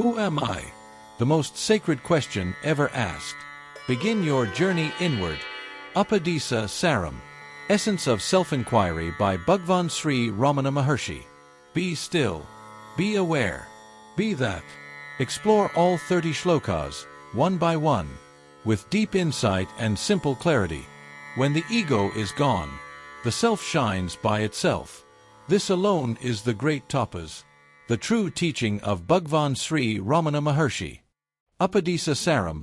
Who am I? The most sacred question ever asked. Begin your journey inward. Upadēśa Sāram. Essence of Self-Enquiry by Bhagwan Sri Ramana Maharshi. Be still. Be aware. Be that. Explore all 30 shlokas, one by one, with deep insight and simple clarity. When the ego is gone, the self shines by itself. This alone is the great tapas, the true teaching of Bhagwan Sri Ramana Maharshi. Upadēśa Saram,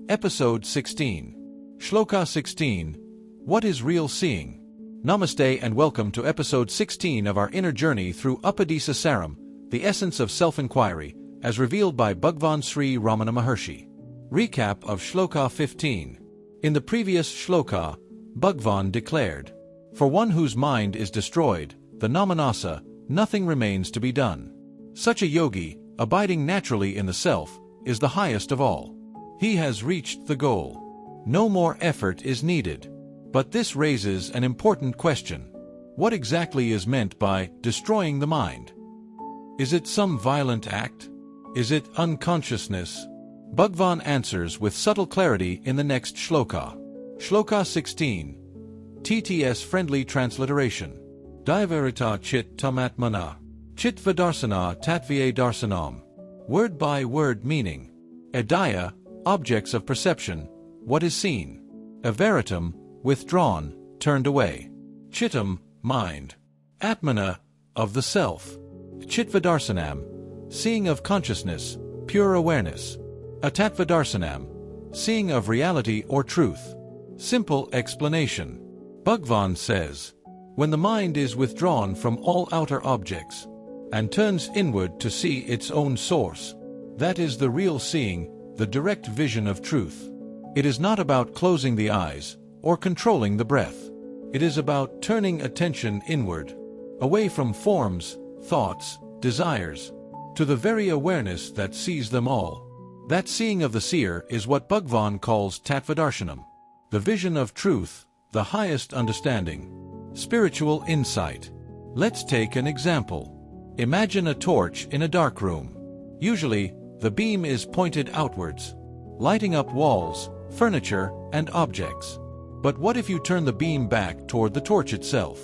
Episode 16. Shloka 16. What is real seeing? Namaste and welcome to Episode 16 of our inner journey through Upadēśa Saram, the essence of self-inquiry, as revealed by Bhagwan Sri Ramana Maharshi. Recap of Shloka 15. In the previous shloka, Bhagwan declared, "For one whose mind is destroyed, the namanasa, nothing remains to be done. Such a yogi, abiding naturally in the self, is the highest of all. He has reached the goal. No more effort is needed." But this raises an important question. What exactly is meant by destroying the mind? Is it some violent act? Is it unconsciousness? Bhagwan answers with subtle clarity in the next shloka. Shloka 16. TTS-friendly transliteration. Daivarita chit tamatmana. Chit vidarsana tatvya darsanam. Word by word meaning. Adaya, objects of perception, what is seen. Avaritam, withdrawn, turned away. Chittam, mind. Atmana, of the self. Chitvadarsanam, seeing of consciousness, pure awareness. Atatvadarsanam, seeing of reality or truth. Simple explanation. Bhagwan says, when the mind is withdrawn from all outer objects and turns inward to see its own source, that is the real seeing, the direct vision of truth. It is not about closing the eyes or controlling the breath. It is about turning attention inward, away from forms, thoughts, desires, to the very awareness that sees them all. That seeing of the seer is what Bhagwan calls tattvadarshanam, the vision of truth, the highest understanding, spiritual insight. Let's take an example. Imagine a torch in a dark room. Usually, the beam is pointed outwards, lighting up walls, furniture, and objects. But what if you turn the beam back toward the torch itself?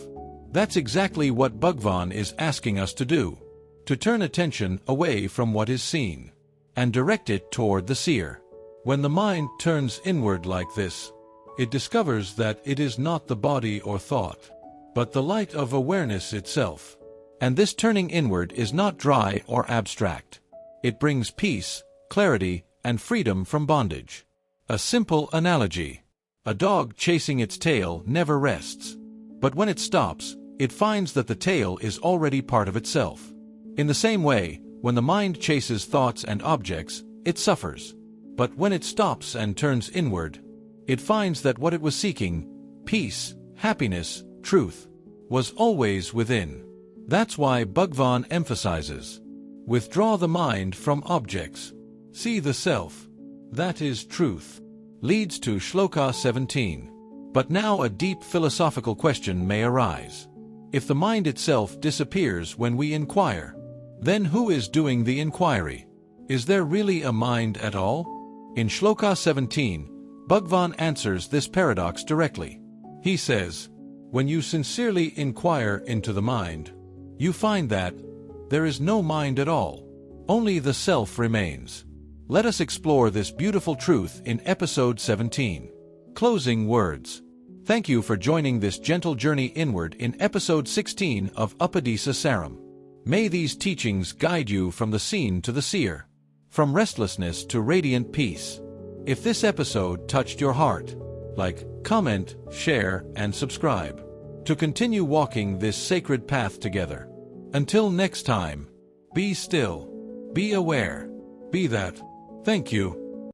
That's exactly what Bhagwan is asking us to do, to turn attention away from what is seen, and direct it toward the seer. When the mind turns inward like this, it discovers that it is not the body or thought, but the light of awareness itself. And this turning inward is not dry or abstract. It brings peace, clarity, and freedom from bondage. A simple analogy. A dog chasing its tail never rests. But when it stops, it finds that the tail is already part of itself. In the same way, when the mind chases thoughts and objects, it suffers. But when it stops and turns inward, it finds that what it was seeking, peace, happiness, truth, was always within. That's why Bhagwan emphasizes, withdraw the mind from objects. See the self. That is truth. Leads to Shloka 17. But now a deep philosophical question may arise. If the mind itself disappears when we inquire, then who is doing the inquiry? Is there really a mind at all? In Shloka 17, Bhagwan answers this paradox directly. He says, when you sincerely inquire into the mind, you find that there is no mind at all. Only the self remains. Let us explore this beautiful truth in Episode 17. Closing words. Thank you for joining this gentle journey inward in Episode 16 of Upadēśa Saram. May these teachings guide you from the seen to the seer, from restlessness to radiant peace. If this episode touched your heart, like, comment, share, and subscribe to continue walking this sacred path together. Until next time, be still, be aware, be that. Thank you.